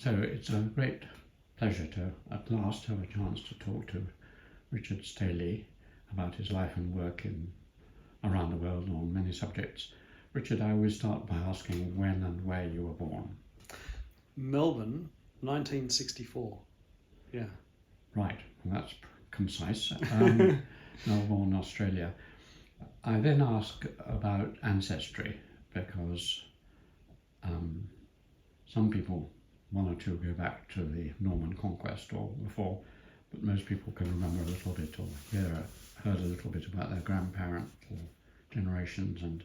So it's a great pleasure to at last have a chance to talk to Richard Staley about his life and work around the world on many subjects. Richard, I always start by asking when and where you were born. Melbourne, 1964. Yeah. Right, well, that's concise. Melbourne, Australia. I then ask about ancestry because some people, one or two, go back to the Norman conquest or before, but most people can remember a little bit or heard a little bit about their grandparents or generations and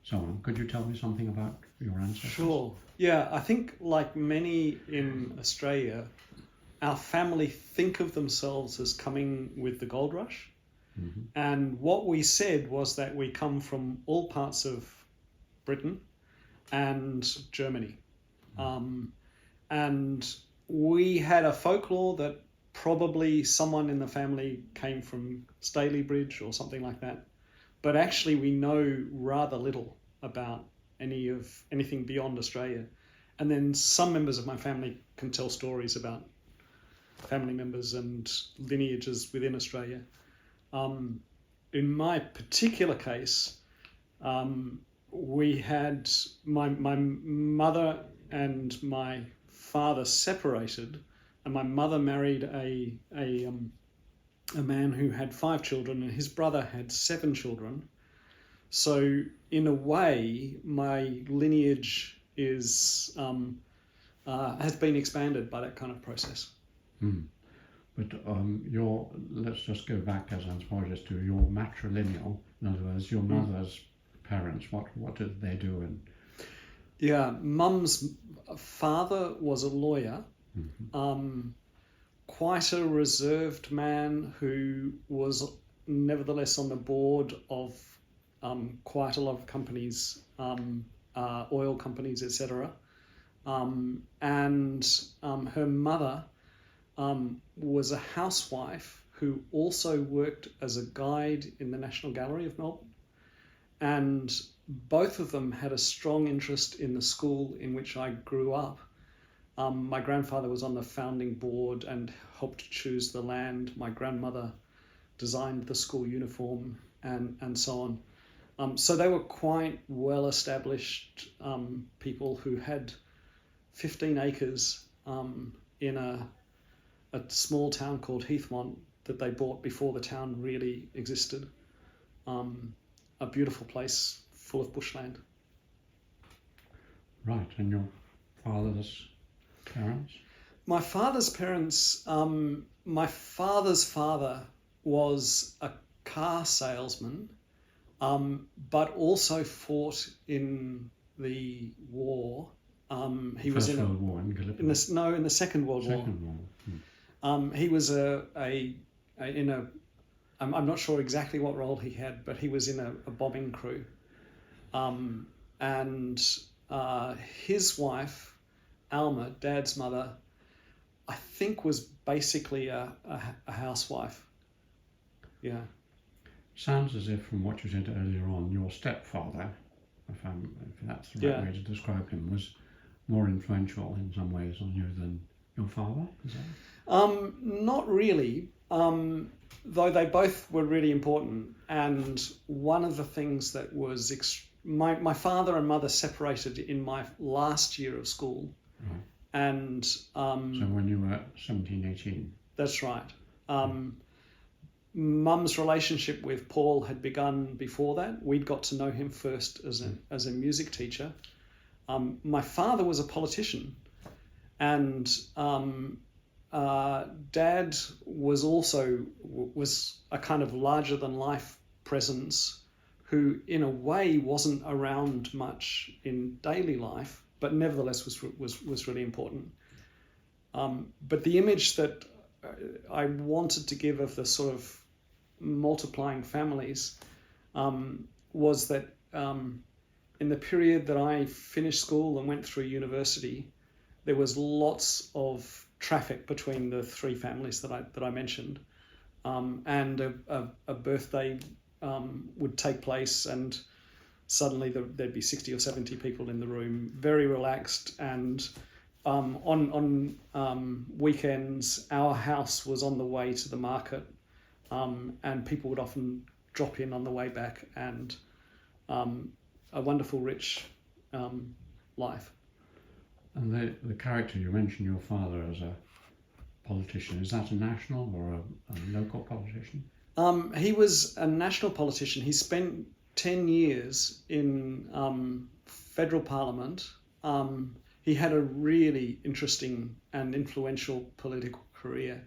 so on. Could you tell me something about your ancestors? Sure. Yeah, I think like many in Australia, our family think of themselves as coming with the gold rush. Mm-hmm. And what we said was that we come from all parts of Britain and Germany. And we had a folklore that probably someone in the family came from Staley Bridge or something like that. But actually we know rather little about anything beyond Australia. And then some members of my family can tell stories about family members and lineages within Australia. In my particular case, we had my mother and my father separated, and my mother married a man who had 5 children, and his brother had 7 children. So in a way, my lineage has been expanded by that kind of process. Mm. But let's just go back as anthropologists to your matrilineal. In other words, your mother's parents. What did they do? And yeah, Mum's father was a lawyer, quite a reserved man who was nevertheless on the board of quite a lot of companies, oil companies, etc. And her mother was a housewife who also worked as a guide in the National Gallery of Melbourne. And both of them had a strong interest in the school in which I grew up. My grandfather was on the founding board and helped choose the land. My grandmother designed the school uniform and so on. So they were quite well-established people who had 15 acres in a small town called Heathmont that they bought before the town really existed. A beautiful place full of bushland. Right, and your father's parents? My father's parents, my father's father was a car salesman, but also fought in the war. He was in World War in Gallipoli. In the Second World War. Second War. He was I'm not sure exactly what role he had, but he was in a bombing crew. And his wife, Alma, Dad's mother, I think was basically a housewife. Yeah. Sounds as if, from what you said earlier on, your stepfather, if that's the right way to describe him, was more influential in some ways on you than your father. Is that? Not really. Though they both were really important. And one of the things that was my father and mother separated in my last year of school. Right. And so when you were 17, 18? That's right. Mum's relationship with Paul had begun before that. We'd got to know him first as a music teacher. My father was a politician, and Dad was also a kind of larger than life presence who in a way wasn't around much in daily life, but nevertheless was really important. But the image that I wanted to give of the sort of multiplying families was that in the period that I finished school and went through university, there was lots of traffic between the 3 families that I mentioned, and a birthday would take place, and suddenly there'd be 60 or 70 people in the room, very relaxed, and on weekends, our house was on the way to the market, and people would often drop in on the way back, and a wonderful, rich life. And the character you mentioned, your father as a politician, is that a national or a local politician? He was a national politician. He spent 10 years in federal parliament. He had a really interesting and influential political career.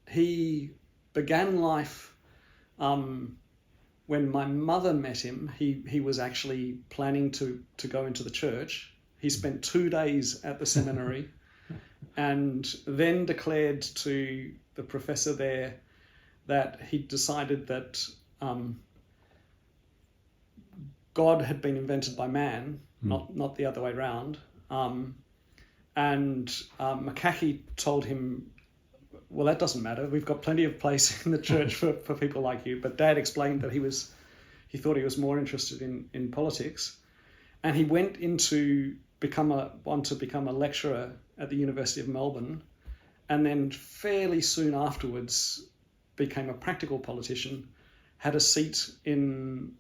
He began life when my mother met him. He was actually planning to go into the church. He spent 2 days at the seminary and then declared to the professor there that he decided that God had been invented by man, not the other way around. And Mackay told him, well, that doesn't matter. We've got plenty of place in the church for people like you. But Dad explained that he thought he was more interested in politics. And he went into become a lecturer at the University of Melbourne, and then fairly soon afterwards became a practical politician, had a seat in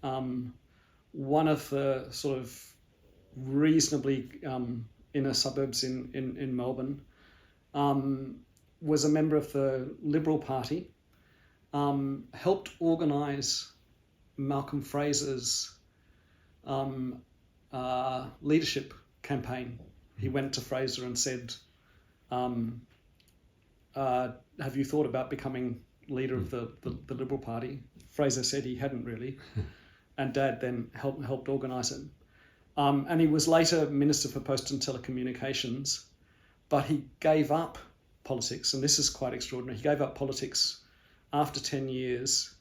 one of the sort of reasonably inner suburbs in Melbourne, was a member of the Liberal Party, helped organise Malcolm Fraser's leadership campaign. He went to Fraser and said, have you thought about becoming leader of the Liberal Party? Fraser said he hadn't really, and Dad then helped organise it. And he was later Minister for Post and Telecommunications, but he gave up politics, and this is quite extraordinary. He gave up politics after 10 years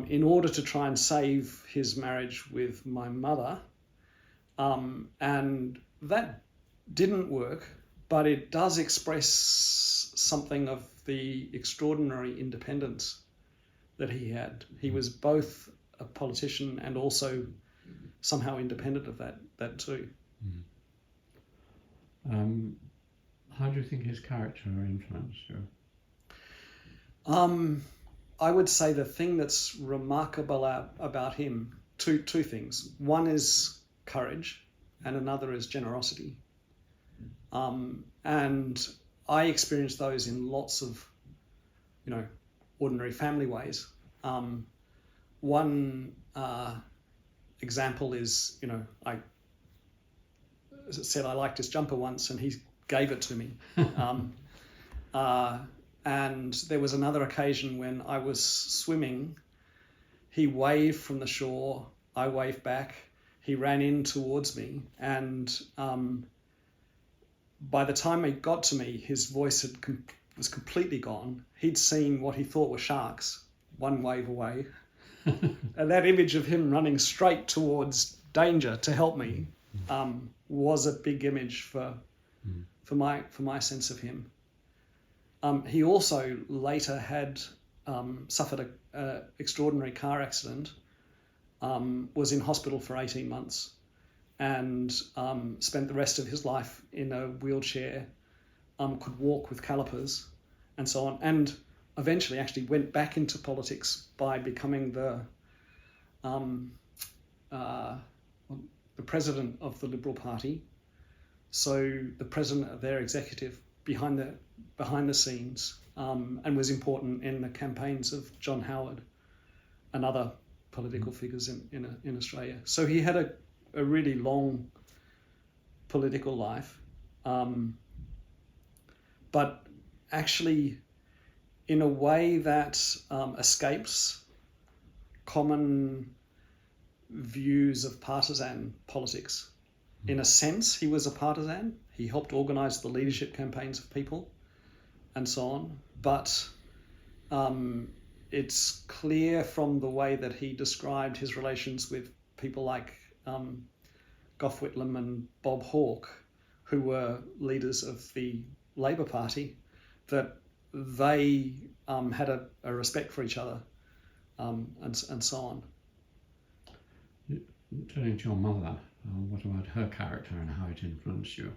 in order to try and save his marriage with my mother, and that didn't work, but it does express something of the extraordinary independence that he had. He was both a politician and also somehow independent of that too. How do you think his character influenced you? I would say the thing that's remarkable about him, two things. One is courage, and another is generosity. And I experienced those in lots of, ordinary family ways. One example is, I said I liked his jumper once, and he gave it to me. And there was another occasion when I was swimming. He waved from the shore, I waved back. He ran in towards me, and by the time he got to me, his voice was completely gone. He'd seen what he thought were sharks one wave away. And that image of him running straight towards danger to help me was a big image for my sense of him. He also later had suffered an extraordinary car accident, was in hospital for 18 months, and spent the rest of his life in a wheelchair, could walk with calipers and so on, and eventually actually went back into politics by becoming the president of the Liberal Party, so the president of their executive behind the scenes, and was important in the campaigns of John Howard and other political figures in Australia. So he had a really long political life, but actually in a way that escapes common views of partisan politics. In a sense, he was a partisan. He helped organise the leadership campaigns of people and so on. But it's clear from the way that he described his relations with people like Gough Whitlam and Bob Hawke, who were leaders of the Labor Party, that they had a respect for each other and so on. Turning to your mother, what about her character and how it influenced you?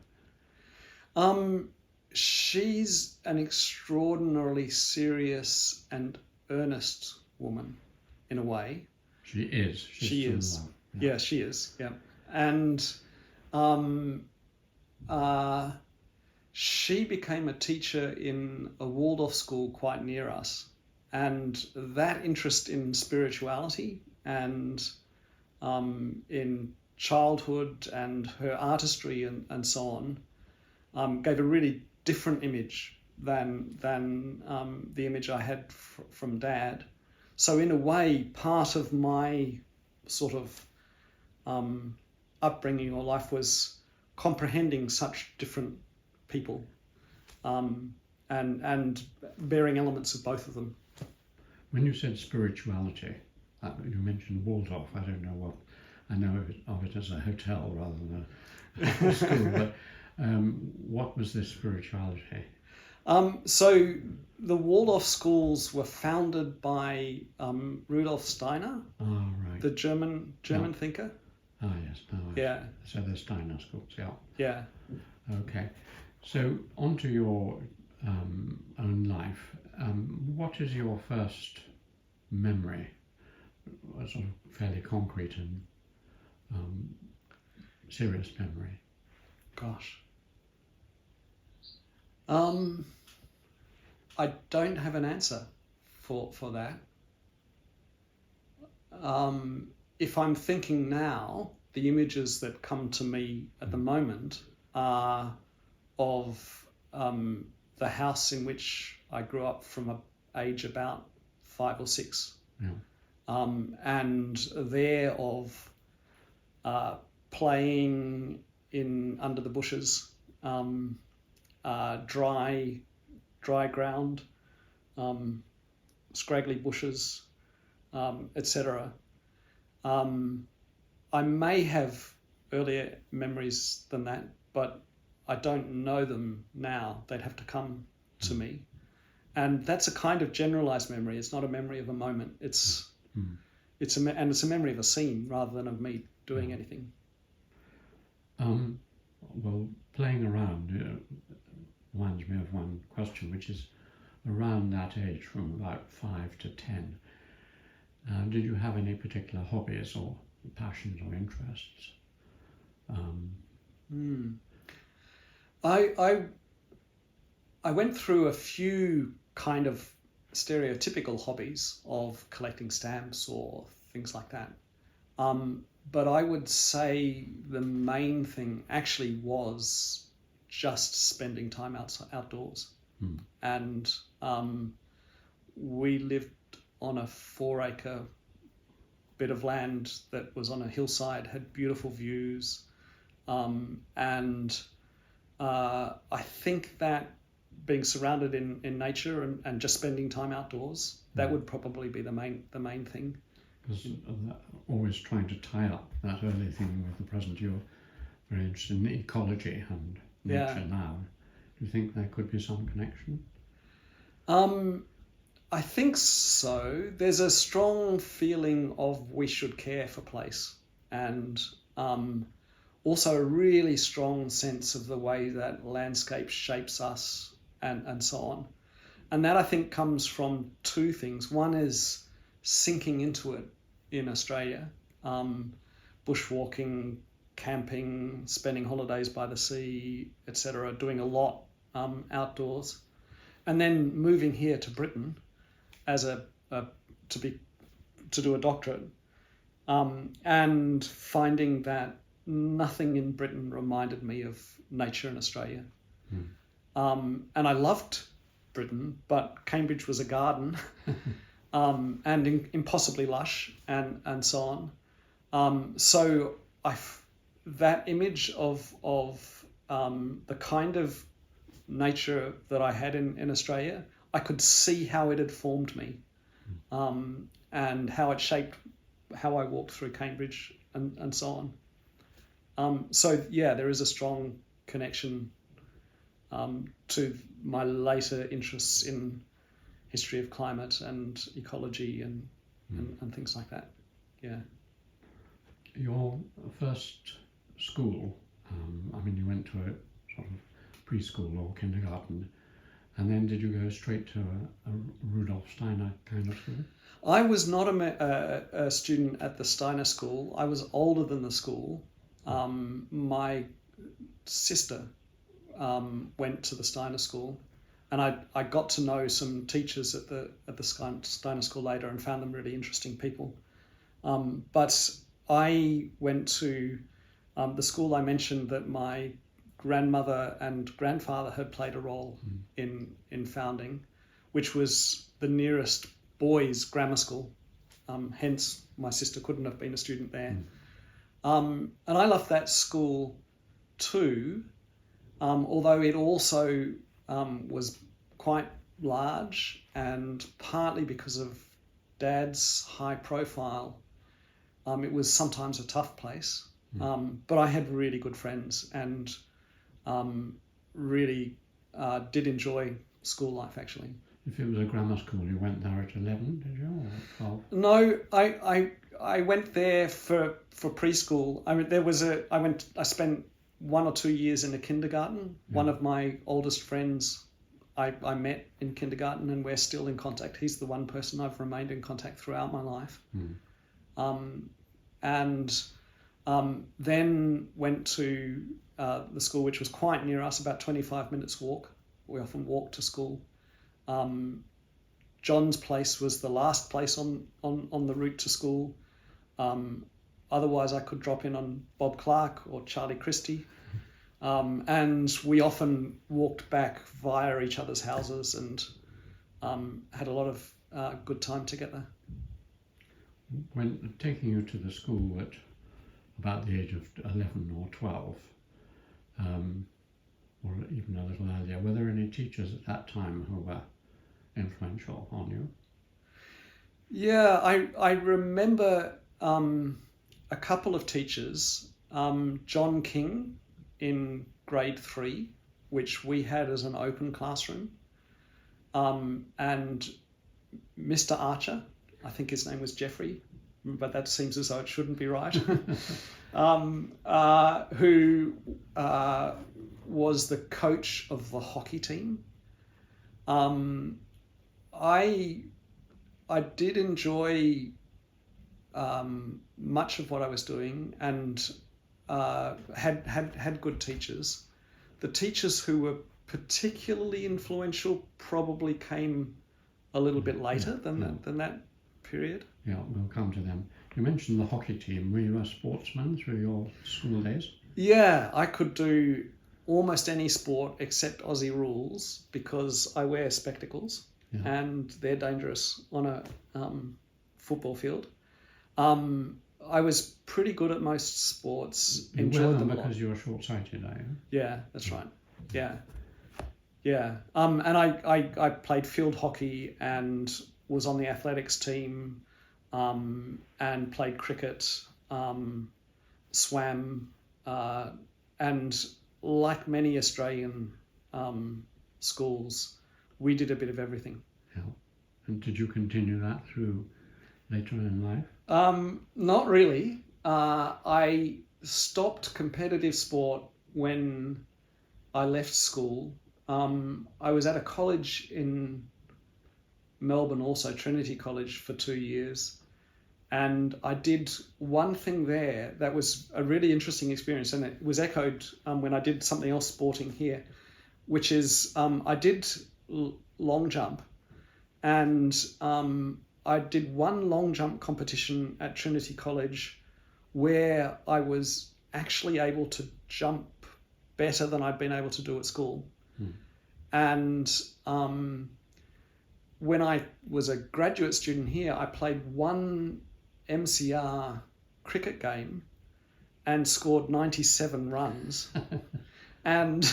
She's an extraordinarily serious and earnest woman, in a way. She is. She still is. alive. Yeah, she is. Yeah, and she became a teacher in a Waldorf school quite near us, and that interest in spirituality and in childhood and her artistry and so on gave a really different image than the image I had from Dad. So in a way, part of my sort of upbringing or life was comprehending such different people and bearing elements of both of them. When you said spirituality, you mentioned Waldorf. I don't know what. I know of it as a hotel rather than a school, but what was this spirituality? So the Waldorf schools were founded by Rudolf Steiner, Right. the German thinker. Yes. Yeah. So the Steiner schools, yeah. Yeah. Okay. So onto your own life. What is your first memory? A sort of fairly concrete and serious memory. Gosh. I don't have an answer for that. If I'm thinking now, the images that come to me at the moment are of the house in which I grew up from an age about 5 or 6. Yeah. And there of playing under the bushes, dry ground, scraggly bushes, etc. I may have earlier memories than that, but I don't know them now. They'd have to come to me. And that's a kind of generalized memory. It's not a memory of a moment. It's a memory of a scene rather than of me doing anything. Well, playing around reminds me of one question, which is around that age, from about 5 to 10. Did you have any particular hobbies or passions or interests? I went through a few kind of stereotypical hobbies of collecting stamps or things like that. But I would say the main thing actually was just spending time outdoors. And we lived on a 4-acre bit of land that was on a hillside, had beautiful views. And I think that being surrounded in nature and just spending time outdoors, that would probably be the main thing. Because always trying to tie up that early thing with the present, you're very interested in ecology and nature now. Do you think there could be some connection? I think so. There's a strong feeling of we should care for place, and also a really strong sense of the way that landscape shapes us and so on. And that I think comes from two things. One is sinking into it in Australia, bushwalking, camping, spending holidays by the sea, etc., doing a lot outdoors, and then moving here to Britain as to do a doctorate, and finding that nothing in Britain reminded me of nature in Australia. And I loved Britain, but Cambridge was a garden, and impossibly lush and so on. So that image of the kind of nature that I had in Australia, I could see how it had formed me, and how it shaped how I walked through Cambridge and so on. So yeah, there is a strong connection to my later interests in history of climate and ecology and things like that. Yeah. Your first school, I mean, you went to a sort of preschool or kindergarten, and then did you go straight to a Rudolf Steiner kind of school? I was not a student at the Steiner school. I was older than the school. My sister went to the Steiner school, and I got to know some teachers at the Steiner school later and found them really interesting people. But I went to the school I mentioned that my grandmother and grandfather had played a role in founding, which was the nearest boys' grammar school. Hence, my sister couldn't have been a student there. And I loved that school too, although it also was quite large, and partly because of Dad's high profile, it was sometimes a tough place. But I had really good friends and really did enjoy school life, actually. If it was a grammar school, you went there at 11, did you, or 12? No, I went there for preschool. I mean, I spent 1 or 2 years in a kindergarten. One of my oldest friends I met in kindergarten, and we're still in contact. He's the one person I've remained in contact throughout my life. And then went to the school, which was quite near us, about 25 minutes walk. We often walked to school. John's place was the last place on the route to school. Otherwise, I could drop in on Bob Clark or Charlie Christie. And we often walked back via each other's houses and had a lot of good time together. When taking you to the school at about the age of 11 or 12, or even a little earlier, were there any teachers at that time who were influential on you? Yeah, I remember a couple of teachers. John King in grade 3, which we had as an open classroom, and Mr. Archer, I think his name was Jeffrey, but that seems as though it shouldn't be right, who was the coach of the hockey team. I did enjoy much of what I was doing, and had good teachers. The teachers who were particularly influential probably came a little bit later than that period. Yeah, we'll come to them. You mentioned the hockey team. Were you a sportsman through your school days? Yeah, I could do almost any sport except Aussie rules because I wear spectacles and they're dangerous on a football field. I was pretty good at most sports. You enjoyed wear them them a lot. because you were short-sighted, are you? Yeah, that's right. Yeah. And I played field hockey and was on the athletics team, and played cricket, swam, and like many Australian schools, we did a bit of everything. Yeah. And did you continue that through later in life? Not really. I stopped competitive sport when I left school. I was at a college in Melbourne, also Trinity College, for 2 years. And I did one thing there that was a really interesting experience, and it was echoed when I did something else sporting here, which is I did long jump, and I did one long jump competition at Trinity College where I was actually able to jump better than I'd been able to do at school. And when I was a graduate student here, I played one MCR cricket game and scored 97 runs. And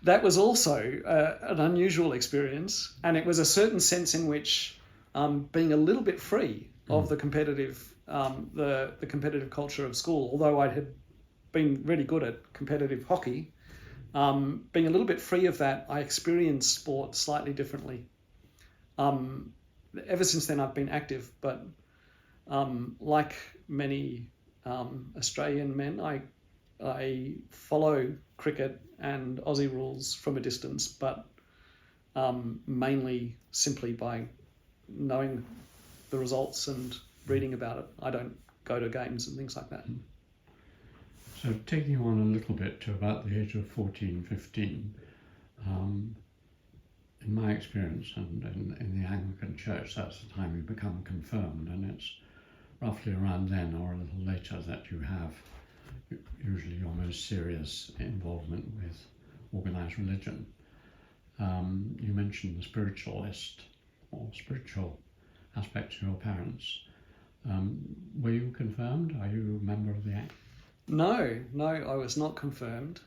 that was also an unusual experience. And it was a certain sense in which being a little bit free of the competitive the competitive culture of school, although I had been really good at competitive hockey, being a little bit free of that, I experienced sport slightly differently. Ever since then, I've been active, but like many Australian men, I I follow cricket and Aussie rules from a distance, but mainly simply by knowing the results and reading about it. I don't go to games and things like that. So taking you on a little bit to about the age of 14, 15, in my experience and in the Anglican Church, that's the time you become confirmed, and it's roughly around then or a little later that you have usually your most serious involvement with organised religion. You mentioned the spiritualist or spiritual aspect to your parents. Were you confirmed? Are you a member of the ACT? No, I was not confirmed.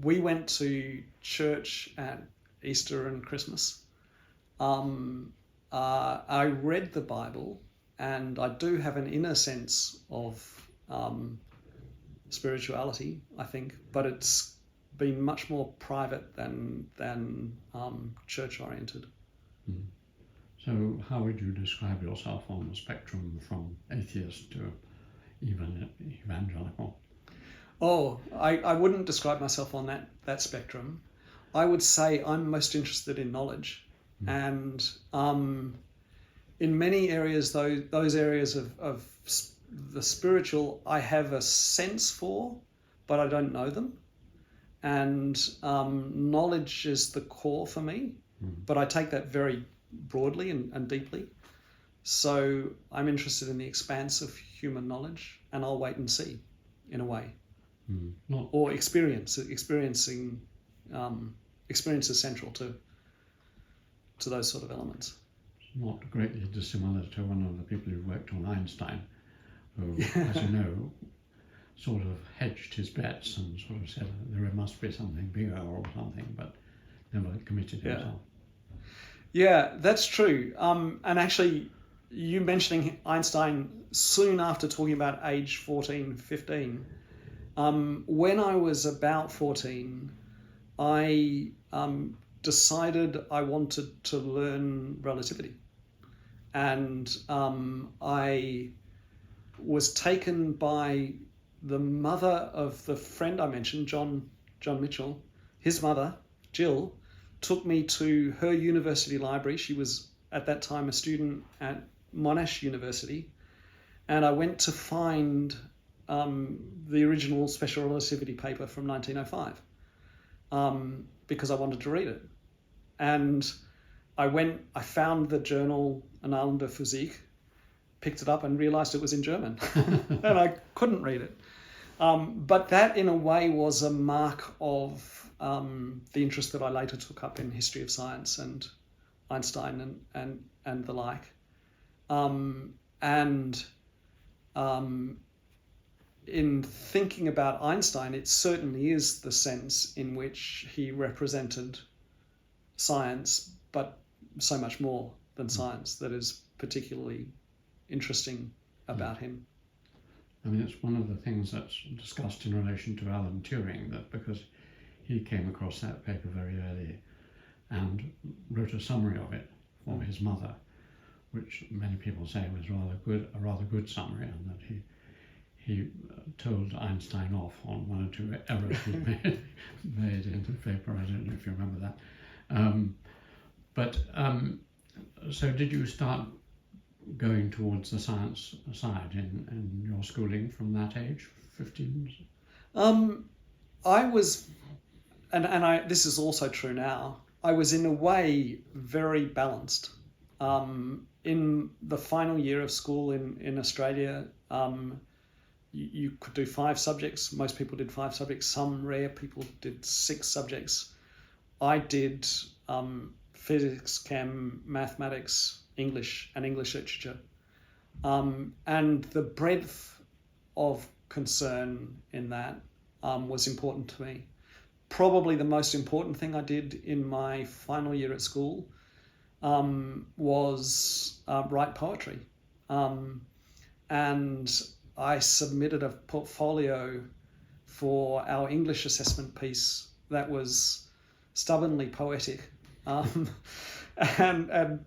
We went to church at Easter and Christmas. I read the Bible, and I do have an inner sense of spirituality, I think, but it's been much more private than church oriented. So how would you describe yourself on the spectrum from atheist to even evangelical? Oh, I wouldn't describe myself on that spectrum. I would say I'm most interested in knowledge, and in many areas, those areas of the spiritual, I have a sense for, but I don't know them. And knowledge is the core for me, but I take that very broadly and deeply. So I'm interested in the expanse of human knowledge, and I'll wait and see, in a way. Or experiencing experience is central to those sort of elements. Not greatly dissimilar to one of the people who worked on Einstein, who, as you know, sort of hedged his bets and sort of said there must be something bigger or something, but never committed himself. Yeah, that's true. And actually, you mentioning Einstein soon after talking about age 14, 15, when I was about 14, I decided I wanted to learn relativity. And I was taken by the mother of the friend I mentioned, John Mitchell. His mother, Jill, took me to her university library. She was at that time a student at Monash University, and I went to find the original special relativity paper from 1905 because I wanted to read it. And I found the journal Annalen der Physik, picked it up and realised it was in German, and I couldn't read it. But that, in a way, was a mark of the interest that I later took up in history of science and Einstein and the like. In thinking about Einstein, it certainly is the sense in which he represented science, but so much more than science, that is particularly interesting about him. I mean, it's one of the things that's discussed in relation to Alan Turing, that because he came across that paper very early and wrote a summary of it for his mother, which many people say was a rather good summary, and that he told Einstein off on one or two errors he made in the paper. I don't know if you remember that. So did you start going towards the science side in your schooling from that age, 15? I was, and this is also true now, I was in a way very balanced. In the final year of school in Australia, you could do 5 subjects. Most people did 5 subjects. Some rare people did 6 subjects. I did physics, chem, mathematics, English, and English literature. And the breadth of concern in that was important to me. Probably the most important thing I did in my final year at school was write poetry. And I submitted a portfolio for our English assessment piece that was stubbornly poetic, and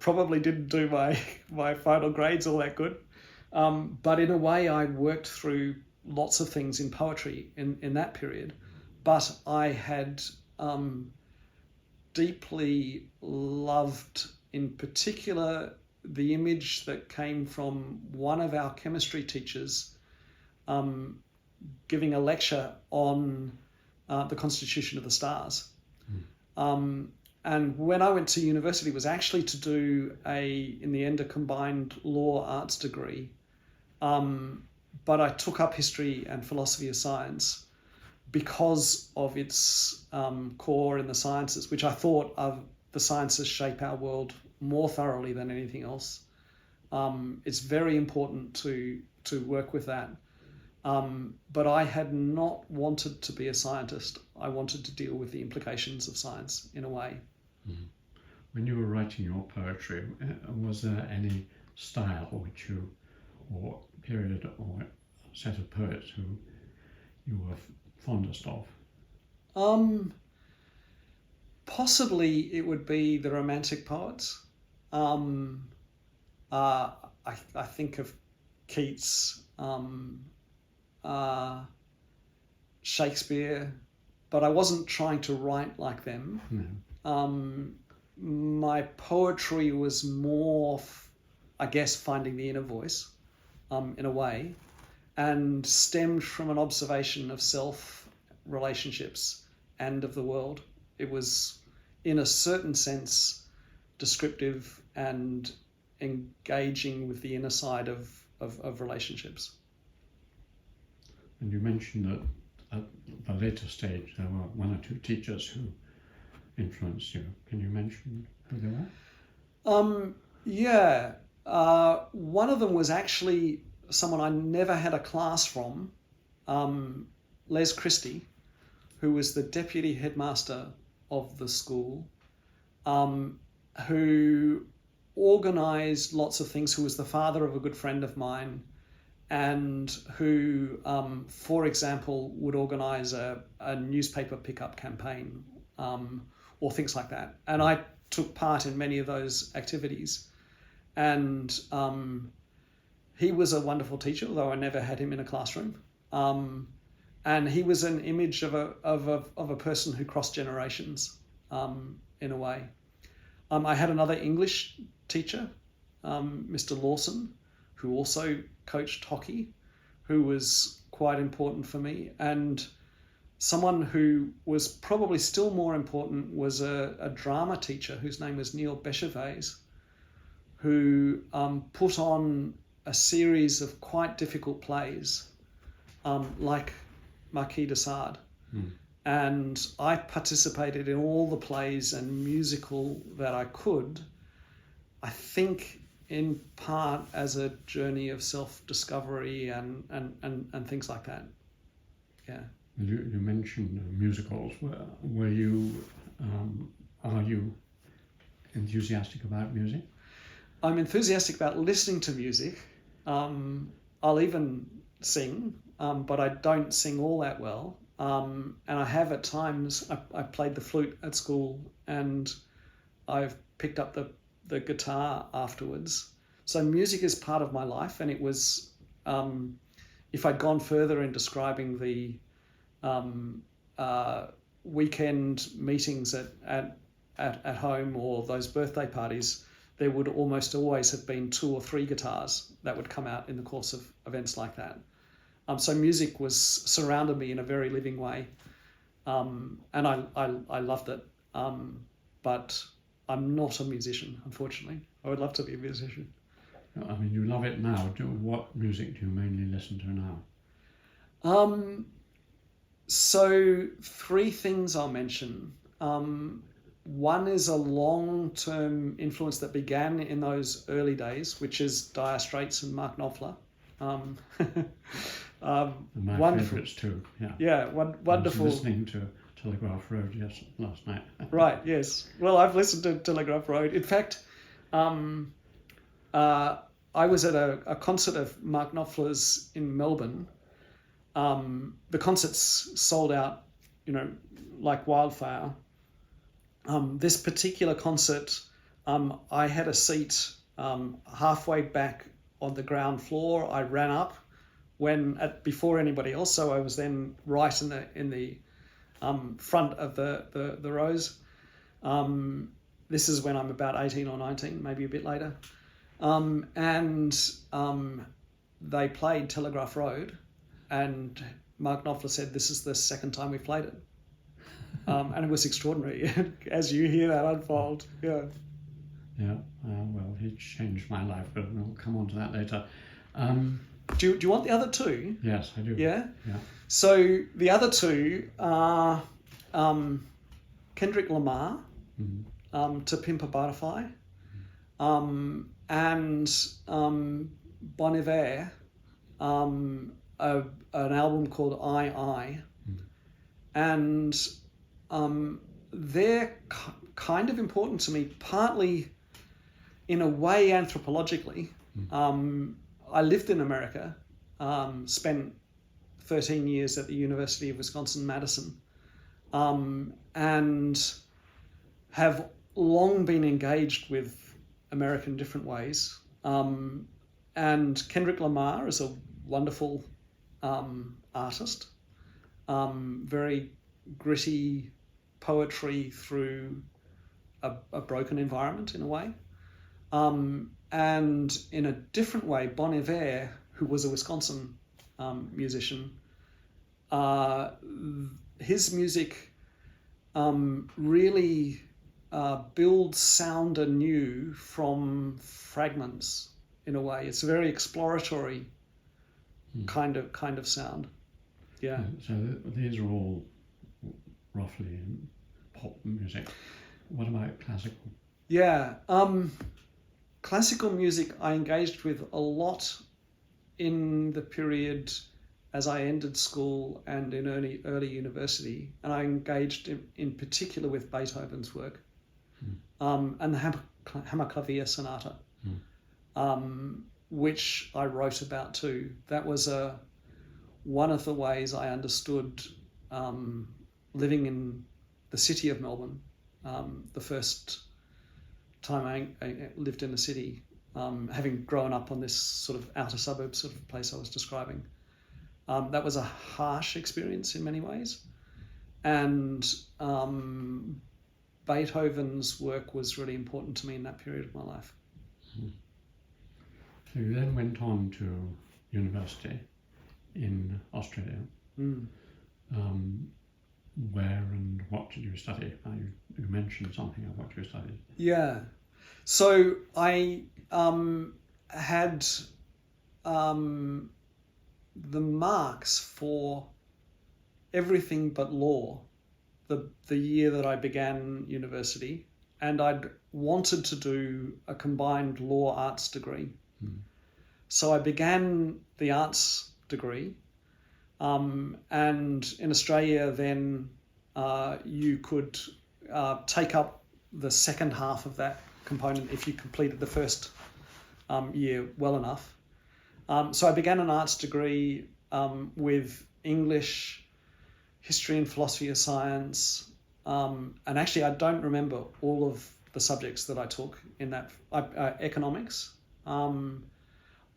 probably didn't do my final grades all that good. But in a way, I worked through lots of things in poetry in that period, but I had deeply loved, in particular, the image that came from one of our chemistry teachers giving a lecture on the constitution of the stars. And when I went to university, it was actually to do in the end, a combined law arts degree. But I took up history and philosophy of science because of its core in the sciences, which I thought of the sciences shape our world more thoroughly than anything else. It's very important to work with that. But I had not wanted to be a scientist. I wanted to deal with the implications of science in a way. Mm-hmm. When you were writing your poetry, was there any style or period or set of poets who you were fondest of? Possibly it would be the Romantic poets. I think of Keats, Shakespeare, but I wasn't trying to write like them. No. My poetry was more, I guess, finding the inner voice, in a way, and stemmed from an observation of self, relationships, and of the world. It was, in a certain sense, descriptive and engaging with the inner side of relationships. And you mentioned that at the later stage there were one or two teachers who influenced you. Can you mention who they were? Yeah. One of them was actually someone I never had a class from, Les Christie, who was the deputy headmaster of the school, who organised lots of things, who was the father of a good friend of mine, and who, for example, would organise a newspaper pickup campaign, or things like that. And I took part in many of those activities. And he was a wonderful teacher, although I never had him in a classroom. And he was an image of a person who crossed generations, in a way. I had another English teacher, Mr. Lawson, who also coached hockey, who was quite important for me. And someone who was probably still more important was a drama teacher whose name was Neil Bechervaise, who put on a series of quite difficult plays, like Marquis de Sade. And I participated in all the plays and musical that I could, I think in part as a journey of self-discovery and things like that. Yeah. You mentioned musicals. Were you, are you enthusiastic about music? I'm enthusiastic about listening to music. I'll even sing, but I don't sing all that well. And I have at times, I played the flute at school and I've picked up the guitar afterwards. So music is part of my life, and it was, if I'd gone further in describing the weekend meetings at home or those birthday parties, there would almost always have been 2 or 3 guitars that would come out in the course of events like that. So music surrounded me in a very living way, and I loved it. But I'm not a musician, unfortunately. I would love to be a musician. I mean, you love it now. What music do you mainly listen to now? So 3 things I'll mention. One is a long-term influence that began in those early days, which is Dire Straits and Mark Knopfler. My wonderful. favourites too. Yeah. Yeah, wonderful. I was listening to Telegraph Road last night. Right. Yes. Well, I've listened to Telegraph Road. In fact, I was at a concert of Mark Knopfler's in Melbourne. The concerts sold out, like wildfire. This particular concert, I had a seat halfway back on the ground floor. I ran up, before anybody else. So I was then right in the front of the rows. This is when I'm about 18 or 19, maybe a bit later. And they played Telegraph Road, and Mark Knopfler said, "This is the second time we've played it." And it was extraordinary as you hear that unfold. Yeah. Yeah, well, he changed my life, but we'll come on to that later. Do you want the other two? Yes, I do. Yeah? Yeah. So the other two are Kendrick Lamar, To Pimp a Butterfly, and Bon Iver, an album called I. And they're kind of important to me, partly in a way anthropologically. I lived in America, spent 13 years at the University of Wisconsin-Madison, and have long been engaged with America in different ways. And Kendrick Lamar is a wonderful artist, very gritty poetry through a broken environment in a way. And in a different way, Bon Iver, who was a Wisconsin musician, his music really builds sound anew from fragments in a way. It's a very exploratory kind of sound. Yeah. So these are all roughly in pop music. What about classical? Yeah. Classical music I engaged with a lot in the period as I ended school and in early university, and I engaged in particular with Beethoven's work, and the Hammerklavier Sonata, which I wrote about too. That was one of the ways I understood living in the city of Melbourne, the first time I lived in the city, having grown up on this sort of outer suburb sort of place I was describing. That was a harsh experience in many ways. And Beethoven's work was really important to me in that period of my life. So you then went on to university in Australia. Where and what did you study? You mentioned something of what you studied. Yeah. So I had the marks for everything but law the year that I began university, and I'd wanted to do a combined law arts degree. So I began the arts degree, and in Australia then you could take up the second half of that component if you completed the first year well enough. So I began an arts degree with English, history and philosophy of science, and actually I don't remember all of the subjects that I took in that. Economics.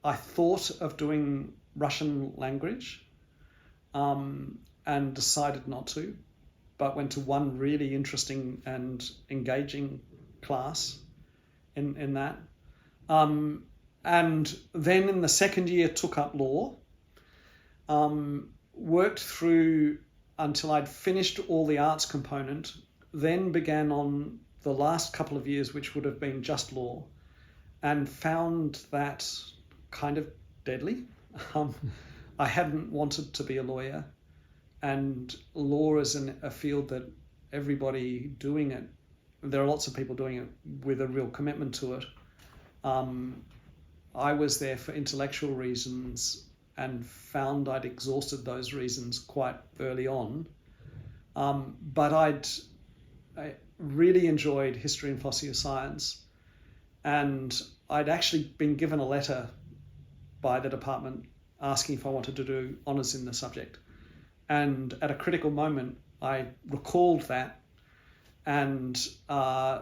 I thought of doing Russian language and decided not to, but went to one really interesting and engaging class in that. And then in the second year took up law, worked through until I'd finished all the arts component, then began on the last couple of years, which would have been just law, and found that kind of deadly. I hadn't wanted to be a lawyer, and law is a field that everybody doing it, there are lots of people doing it with a real commitment to it. I was there for intellectual reasons and found I'd exhausted those reasons quite early on. But I really enjoyed history and philosophy of science, and I'd actually been given a letter by the department asking if I wanted to do honours in the subject. And at a critical moment, I recalled that and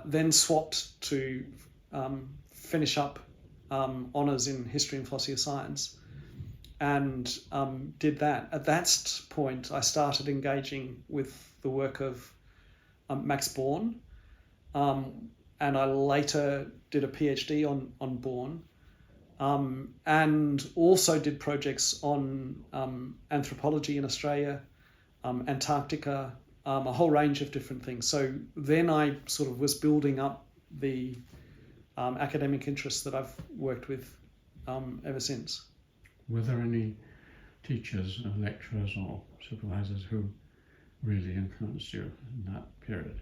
then swapped to finish up honours in history and philosophy of science. and did that. At that point, I started engaging with the work of Max Born, and I later did a PhD on Born, and also did projects on anthropology in Australia, Antarctica, a whole range of different things. So then I sort of was building up the academic interests that I've worked with ever since. Were there any teachers or lecturers or supervisors who really influenced you in that period?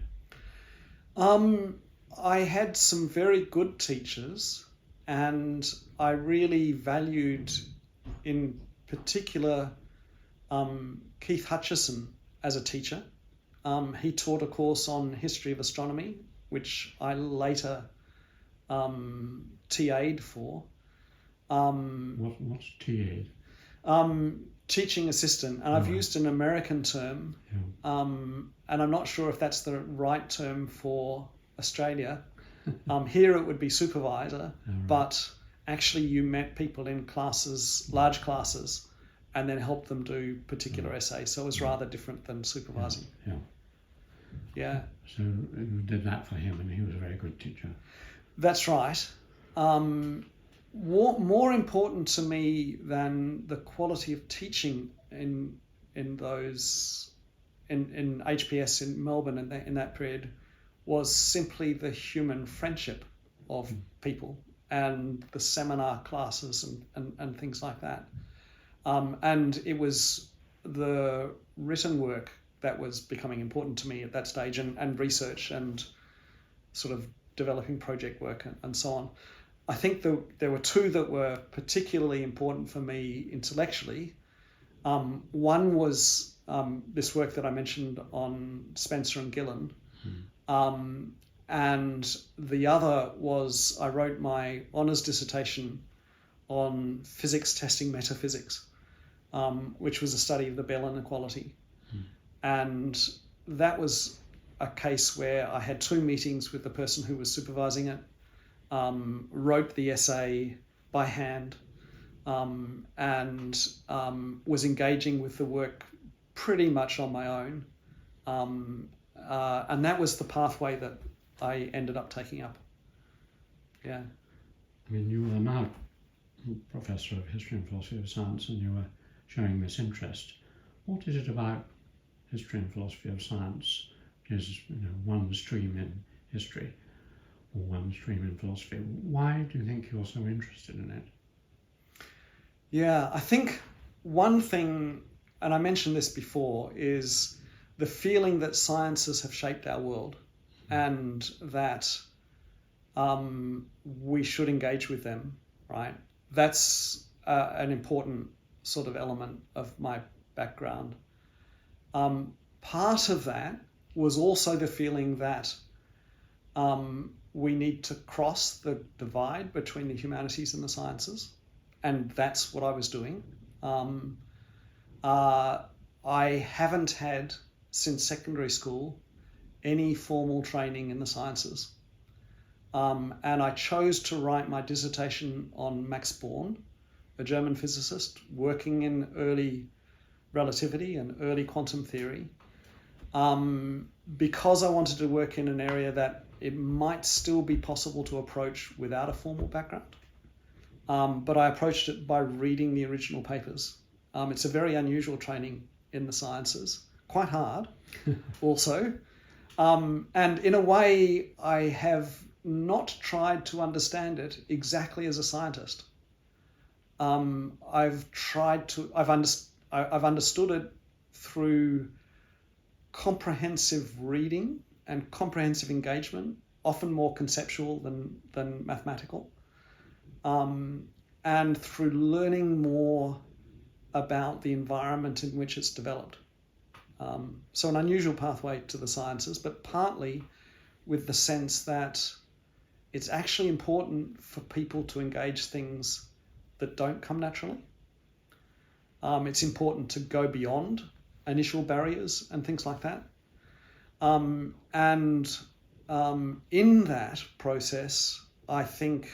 I had some very good teachers, and I really valued, in particular, Keith Hutchison as a teacher. He taught a course on history of astronomy, which I later TA'd for. What's TA'd? Teaching assistant, and I've used an American term, and I'm not sure if that's the right term for Australia. Here it would be supervisor, but actually you met people in classes, large classes, and then helped them do particular essays. So it was rather different than supervising. Yeah. So you did that for him, and he was a very good teacher. That's right. More important to me than the quality of teaching in HPS in Melbourne in that period was simply the human friendship of people and the seminar classes and things like that. And it was the written work that was becoming important to me at that stage, and research and sort of developing project work and so on. I think there were two that were particularly important for me intellectually. One was this work that I mentioned on Spencer and Gillen. And the other was I wrote my honours dissertation on physics testing metaphysics, which was a study of the Bell inequality. And that was a case where I had two meetings with the person who was supervising it, wrote the essay by hand, and was engaging with the work pretty much on my own. And that was the pathway that I ended up taking up. Yeah. I mean, you are now Professor of History and Philosophy of Science, and you were showing this interest. What is it about history and philosophy of science, which is one stream in history or one stream in philosophy? Why do you think you're so interested in it? Yeah, I think one thing, and I mentioned this before, is the feeling that sciences have shaped our world and that we should engage with them, right? That's an important sort of element of my background. Part of that was also the feeling that we need to cross the divide between the humanities and the sciences, and that's what I was doing. I haven't had, since secondary school, any formal training in the sciences. And I chose to write my dissertation on Max Born, a German physicist working in early relativity and early quantum theory, because I wanted to work in an area that it might still be possible to approach without a formal background. But I approached it by reading the original papers. It's a very unusual training in the sciences, quite hard also. And in a way, I have not tried to understand it exactly as a scientist. I've understood it through comprehensive reading and comprehensive engagement, often more conceptual than mathematical, and through learning more about the environment in which it's developed. So an unusual pathway to the sciences, but partly with the sense that it's actually important for people to engage things that don't come naturally. It's important to go beyond initial barriers and things like that. And in that process, I think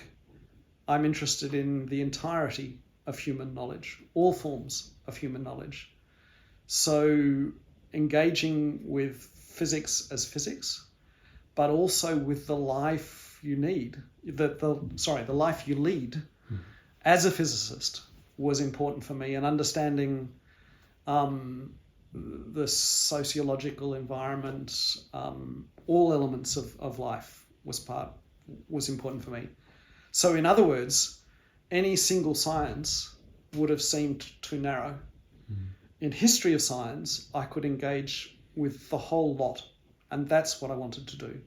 I'm interested in the entirety of human knowledge, all forms of human knowledge. So engaging with physics as physics, but also with the life you need, the life you lead as a physicist was important for me, and understanding the sociological environment, all elements of life was important for me. So in other words, any single science would have seemed too narrow. In history of science, I could engage with the whole lot, and that's what I wanted to do.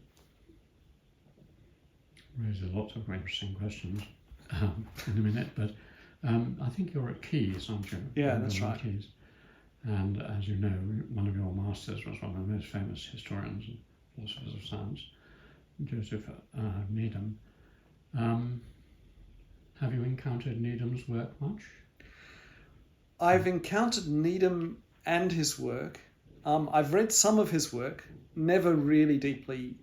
Raises lots of interesting questions in a minute, but I think you're at Keys, aren't you? Yeah, that's right. Keys. And as you know, one of your masters was one of the most famous historians and philosophers of science, Joseph Needham. Have you encountered Needham's work much? I've encountered Needham and his work. I've read some of his work, never really deeply,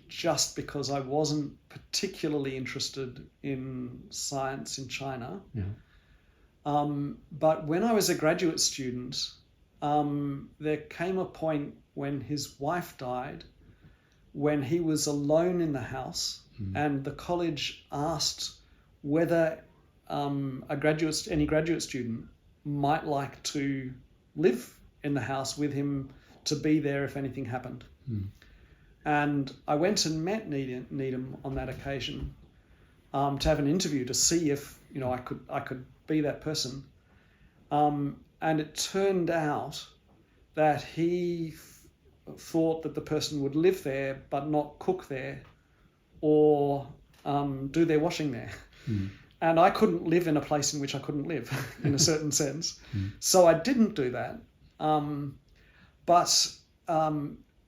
just because I wasn't particularly interested in science in China. Yeah. But when I was a graduate student, there came a point when his wife died, when he was alone in the house, and the college asked whether any graduate student might like to live in the house with him, to be there if anything happened. And I went and met Needham on that occasion to have an interview to see if I could be that person. And it turned out that he thought that the person would live there but not cook there or do their washing there. And I couldn't live in a place in which I couldn't live, in a certain sense. So I didn't do that. But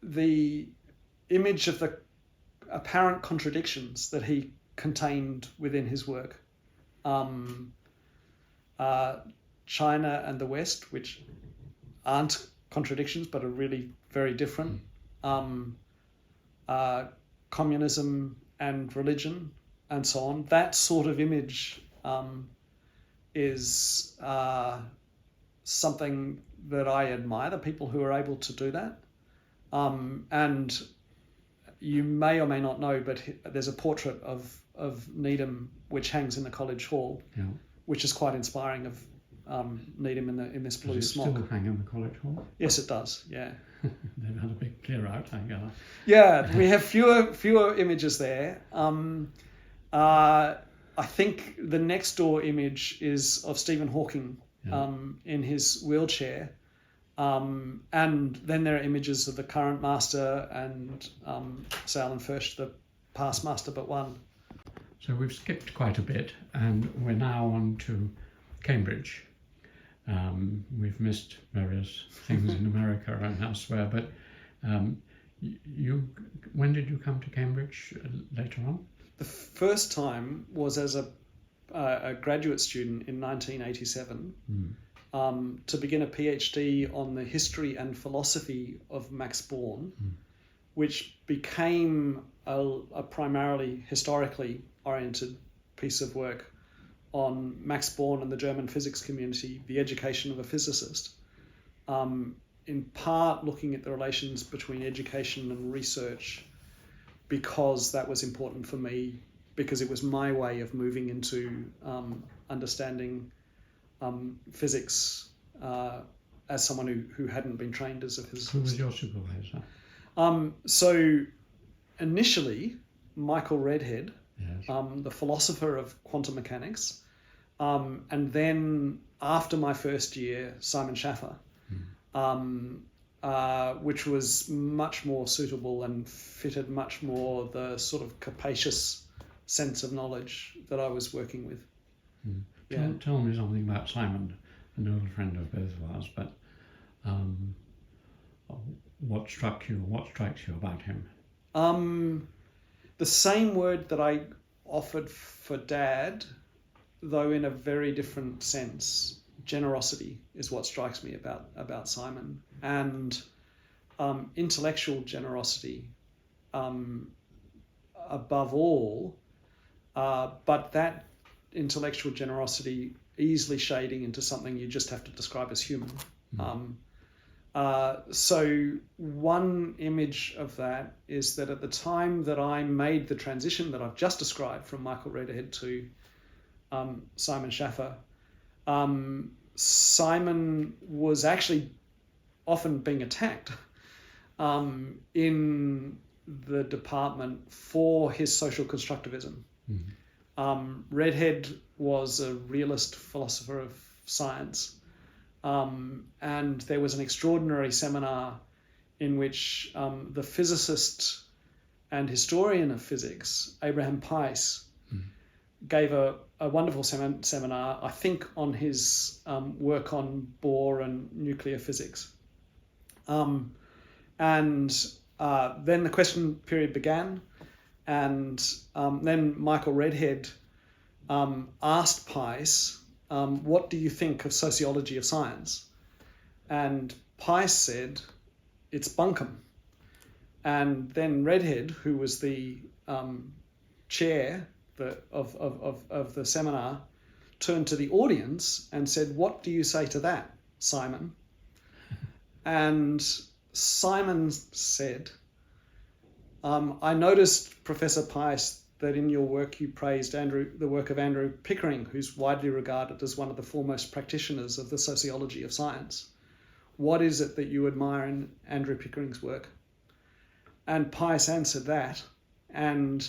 the image of the apparent contradictions that he contained within his work, China and the West, which aren't contradictions but are really very different, communism and religion, and so on. That sort of image is something that I admire, the people who are able to do that. And you may or may not know, but there's a portrait of Needham which hangs in the college hall, which is quite inspiring, of Needham in this blue smock. Does it still hang in the college hall? Yes, it does. Yeah. They've had a big clear out, I gather. Yeah, we have fewer images there. I think the next door image is of Stephen Hawking in his wheelchair. And then there are images of the current master and Sir Alan Furst, the past master but one. So we've skipped quite a bit, and we're now on to Cambridge. We've missed various things in America and elsewhere, but when did you come to Cambridge later on? The first time was as a graduate student in 1987 to begin a PhD on the history and philosophy of Max Born, which became a primarily historically oriented piece of work on Max Born and the German physics community, the education of a physicist, in part looking at the relations between education and research, because that was important for me, because it was my way of moving into understanding physics as someone who hadn't been trained as a physicist. Who was your supervisor? So initially, Michael Redhead, Yes. the philosopher of quantum mechanics, and then after my first year, Simon Schaffer, which was much more suitable and fitted much more the sort of capacious sense of knowledge that I was working with. Tell me something about Simon, an old friend of both of ours, but what strikes you about him? The same word that I offered for Dad, though in a very different sense. Generosity is what strikes me about Simon, and intellectual generosity above all, but that intellectual generosity easily shading into something you just have to describe as human. Mm. So one image of that is that at the time that I made the transition that I've just described from Michael Redhead to Simon Schaffer, Simon was actually often being attacked in the department for his social constructivism. Redhead was a realist philosopher of science, and there was an extraordinary seminar in which the physicist and historian of physics, Abraham Peiss, gave a wonderful seminar, I think, on his work on Bohr and nuclear physics. And then the question period began, and then Michael Redhead asked Peiss, what do you think of sociology of science? And Peiss said, it's bunkum. And then Redhead, who was the chair of the seminar, turned to the audience and said, what do you say to that, Simon? And Simon said, I noticed, Professor Peiss, that in your work you praised the work of Andrew Pickering, who's widely regarded as one of the foremost practitioners of the sociology of science. What is it that you admire in Andrew Pickering's work? And Peiss answered that. And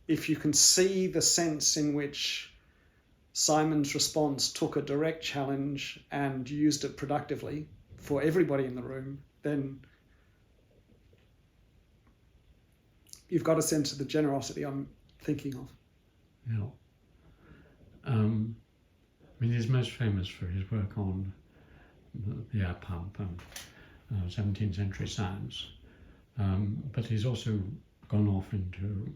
if you can see the sense in which Simon's response took a direct challenge and used it productively for everybody in the room, then you've got a sense of the generosity I'm thinking of. Yeah. I mean, he's most famous for his work on the air pump and 17th century science. But he's also gone off into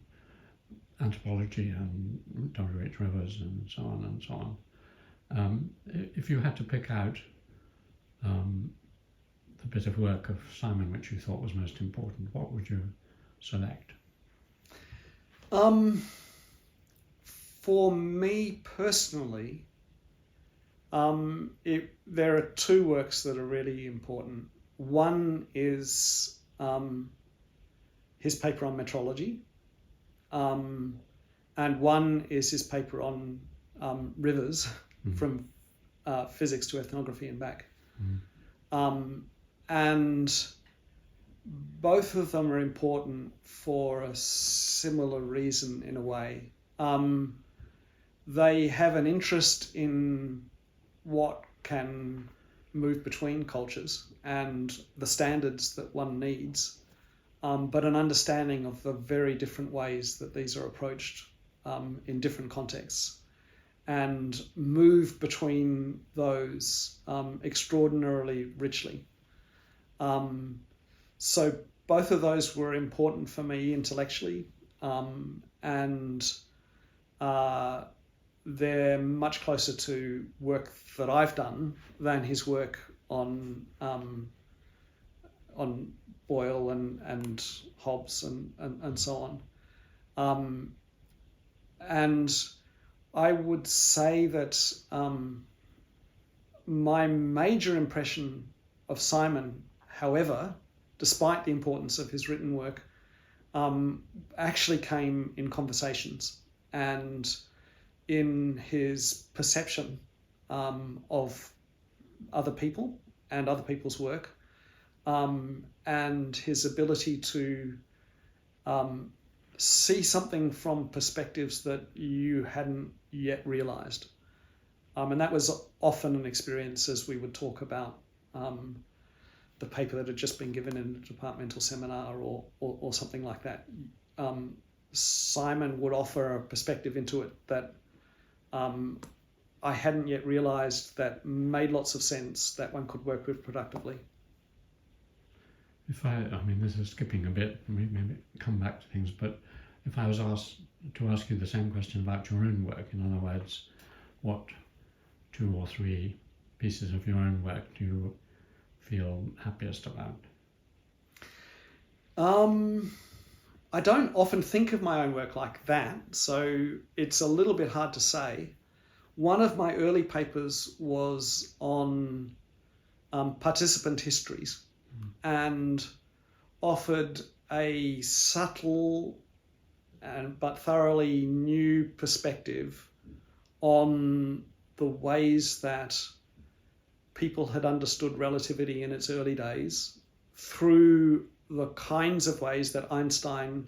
anthropology and W.H. Rivers and so on and so on. If you had to pick out the bit of work of Simon which you thought was most important, what would you select? For me personally, there are two works that are really important. One is his paper on metrology, and one is his paper on rivers, from physics to ethnography and back. And both of them are important for a similar reason in a way. They have an interest in what can move between cultures and the standards that one needs, but an understanding of the very different ways that these are approached in different contexts, and move between those extraordinarily richly. So both of those were important for me intellectually, and they're much closer to work that I've done than his work on Boyle and Hobbes and so on. And I would say that my major impression of Simon, however, despite the importance of his written work, actually came in conversations and in his perception of other people and other people's work, and his ability to see something from perspectives that you hadn't yet realized. And that was often an experience as we would talk about the paper that had just been given in a departmental seminar or something like that. Simon would offer a perspective into it that I hadn't yet realized, that made lots of sense, that one could work with productively. I mean, this is skipping a bit, maybe come back to things, but if I was asked to ask you the same question about your own work, in other words, what 2 or 3 pieces of your own work do you feel happiest about? I don't often think of my own work like that, so it's a little bit hard to say. One of my early papers was on participant histories and offered a subtle but thoroughly new perspective on the ways that people had understood relativity in its early days through the kinds of ways that Einstein,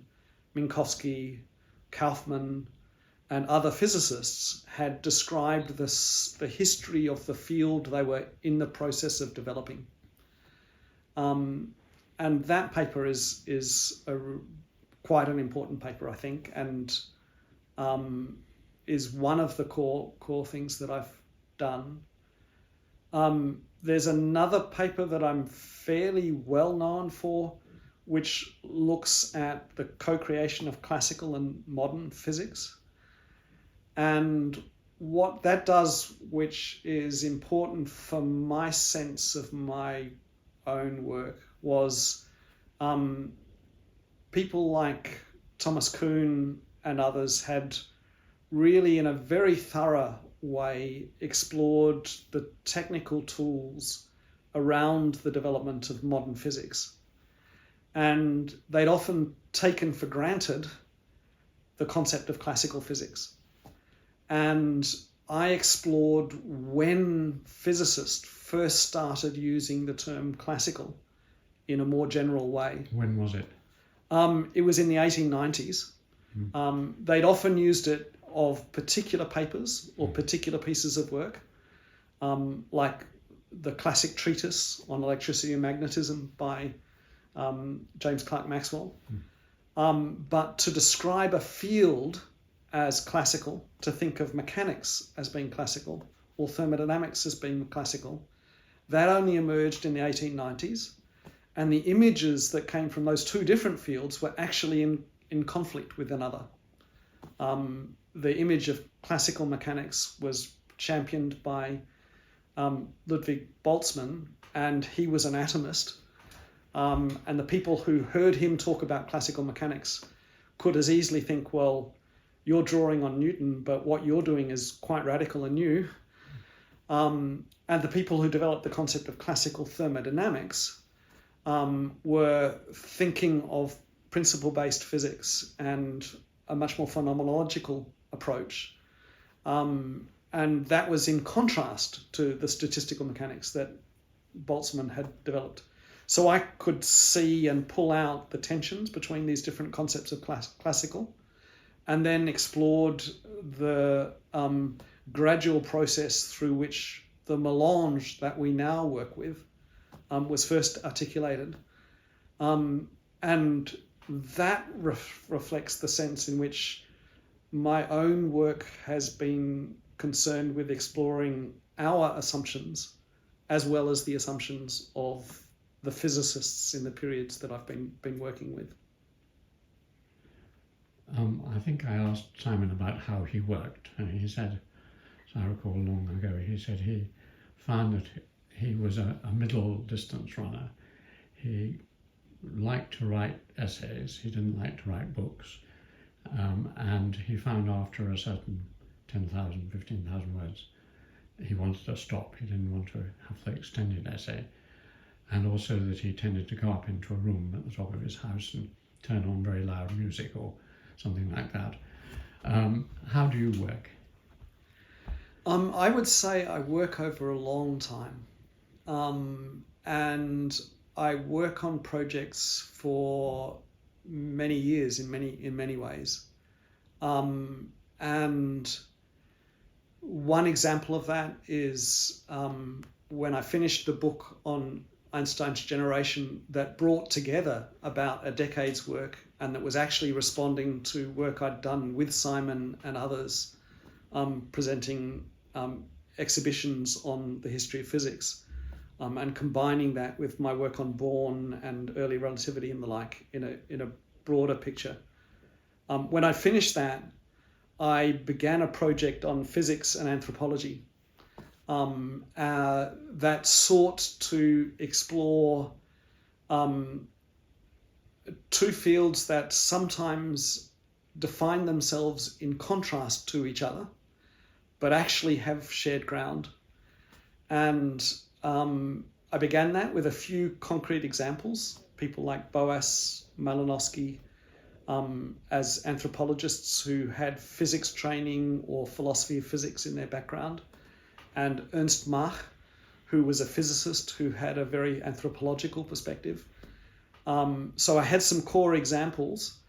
Minkowski, Kaufman, and other physicists had described the history of the field they were in the process of developing. And that paper is quite an important paper, I think, and is one of the core things that I've done. There's another paper that I'm fairly well known for, which looks at the co-creation of classical and modern physics. And what that does, which is important for my sense of my own work, was people like Thomas Kuhn and others had really, in a very thorough way, explored the technical tools around the development of modern physics. And they'd often taken for granted the concept of classical physics. And I explored when physicists first started using the term classical in a more general way. When was it? It was in the 1890s. They'd often used it of particular papers or particular pieces of work, like the classic treatise on electricity and magnetism by James Clerk Maxwell. But to describe a field as classical, to think of mechanics as being classical or thermodynamics as being classical, that only emerged in the 1890s. And the images that came from those two different fields were actually in conflict with another. The image of classical mechanics was championed by Ludwig Boltzmann, and he was an atomist. And the people who heard him talk about classical mechanics could as easily think, well, you're drawing on Newton, but what you're doing is quite radical and new. And the people who developed the concept of classical thermodynamics were thinking of principle-based physics and a much more phenomenological approach. And that was in contrast to the statistical mechanics that Boltzmann had developed. So I could see and pull out the tensions between these different concepts of classical, and then explored the gradual process through which the melange that we now work with was first articulated. And that reflects the sense in which my own work has been concerned with exploring our assumptions as well as the assumptions of the physicists in the periods that I've been working with. I think I asked Simon about how he worked, and he said, as I recall long ago, he said he found that he was a middle distance runner. He liked to write essays, he didn't like to write books, and he found after a certain 10,000, 15,000 words, he wanted to stop. He didn't want to have the extended essay. And also that he tended to go up into a room at the top of his house and turn on very loud music or something like that. How do you work? I would say I work over a long time. And I work on projects for many years in many ways. And one example of that is when I finished the book on Einstein's generation that brought together about a decade's work and that was actually responding to work I'd done with Simon and others, presenting exhibitions on the history of physics, and combining that with my work on Born and early relativity and the like in a broader picture. When I finished that, I began a project on physics and anthropology that sought to explore two fields that sometimes define themselves in contrast to each other, but actually have shared ground. And I began that with a few concrete examples, people like Boas, Malinowski, as anthropologists who had physics training or philosophy of physics in their background, and Ernst Mach, who was a physicist who had a very anthropological perspective. So I had some core examples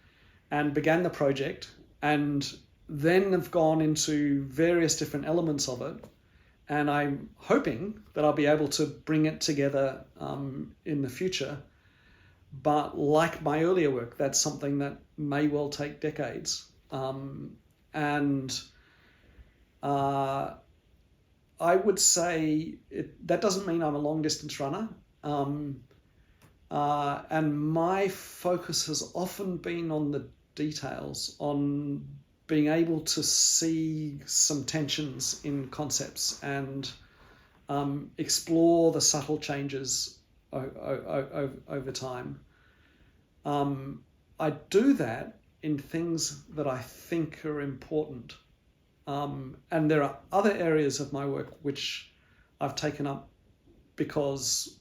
and began the project, and then have gone into various different elements of it. And I'm hoping that I'll be able to bring it together in the future. But like my earlier work, that's something that may well take decades. I would say that doesn't mean I'm a long distance runner. And my focus has often been on the details, on being able to see some tensions in concepts and explore the subtle changes over time. I do that in things that I think are important. And there are other areas of my work which I've taken up because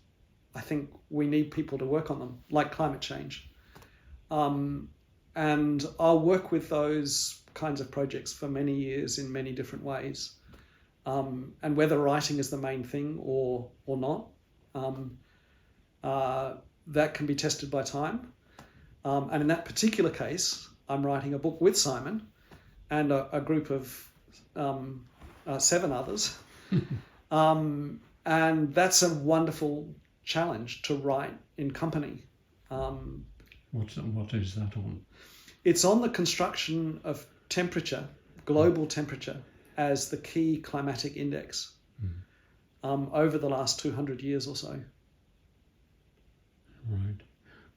I think we need people to work on them, like climate change. And I'll work with those kinds of projects for many years in many different ways. And whether writing is the main thing or not, that can be tested by time. And in that particular case, I'm writing a book with Simon and a group of 7 others. And that's a wonderful challenge to write in company. What is that on? It's on the construction of temperature, global temperature, as the key climatic index over the last 200 years or so. Right.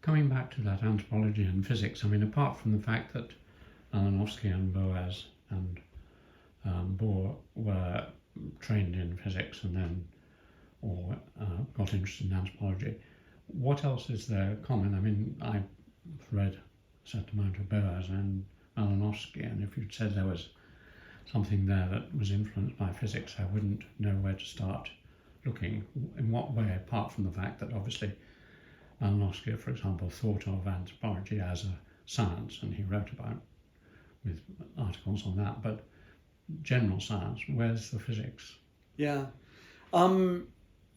Coming back to that anthropology and physics, I mean, apart from the fact that Malinowski and Boas and Bohr were trained in physics and then got interested in anthropology, what else is there common? I mean, I've read a certain amount of Boas and Malinowski, and if you'd said there was something there that was influenced by physics, I wouldn't know where to start looking. In what way, apart from the fact that obviously Malinowski, for example, thought of anthropology as a science, and he wrote about with articles on that, but general science, where's the physics? Yeah.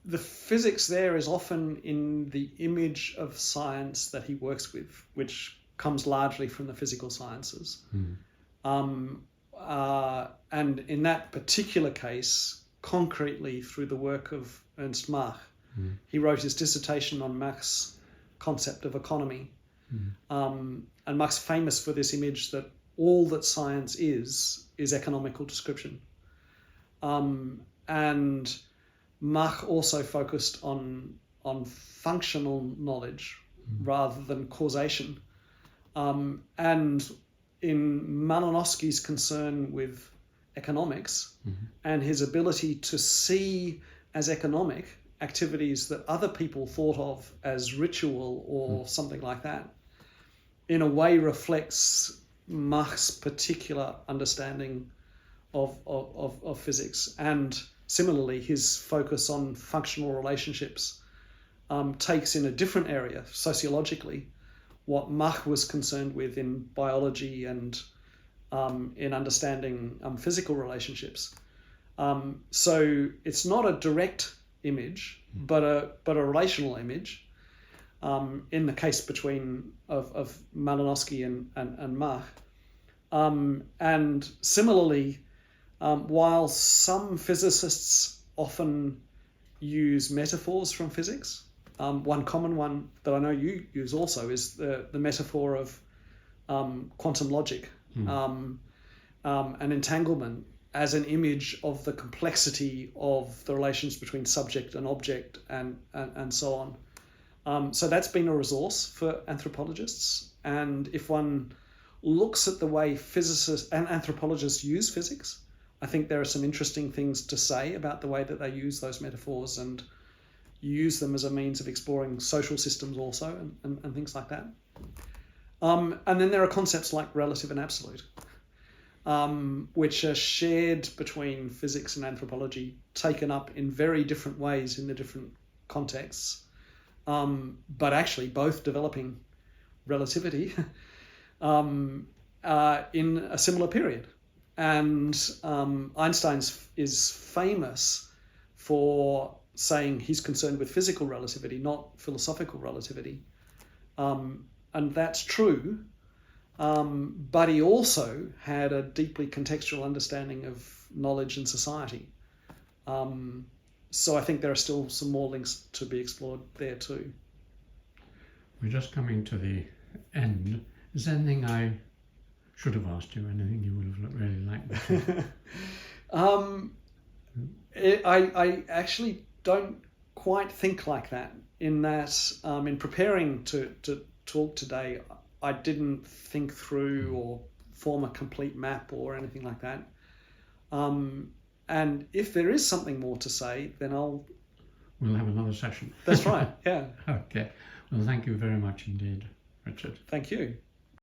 The physics there is often in the image of science that he works with, which comes largely from the physical sciences. And in that particular case, concretely through the work of Ernst Mach, he wrote his dissertation on Mach's concept of economy. And Mach's famous for this image that all that science is economical description. And Mach also focused on functional knowledge rather than causation. And in Malinowski's concern with economics and his ability to see as economic activities that other people thought of as ritual or something like that, in a way reflects Mach's particular understanding of physics. And similarly, his focus on functional relationships takes in a different area, sociologically, what Mach was concerned with in biology and in understanding physical relationships. So it's not a direct image, but a relational image. In the case between of Malinowski and Mach. And similarly, while some physicists often use metaphors from physics, one common one that I know you use also is the metaphor of quantum logic and entanglement as an image of the complexity of the relations between subject and object and so on. So that's been a resource for anthropologists. And if one looks at the way physicists and anthropologists use physics, I think there are some interesting things to say about the way that they use those metaphors and use them as a means of exploring social systems also and things like that. And then there are concepts like relative and absolute. which are shared between physics and anthropology, taken up in very different ways in the different contexts, but actually both developing relativity in a similar period. And Einstein is famous for saying he's concerned with physical relativity, not philosophical relativity. And that's true. But he also had a deeply contextual understanding of knowledge and society. So I think there are still some more links to be explored there too. We're just coming to the end. Is there anything I should have asked you? Anything you would have really liked me to? I actually don't quite think like that, in that in preparing to talk today, I didn't think through or form a complete map or anything like that. And if there is something more to say, then We'll have another session. That's right, yeah. Okay. Well, thank you very much indeed, Richard. Thank you.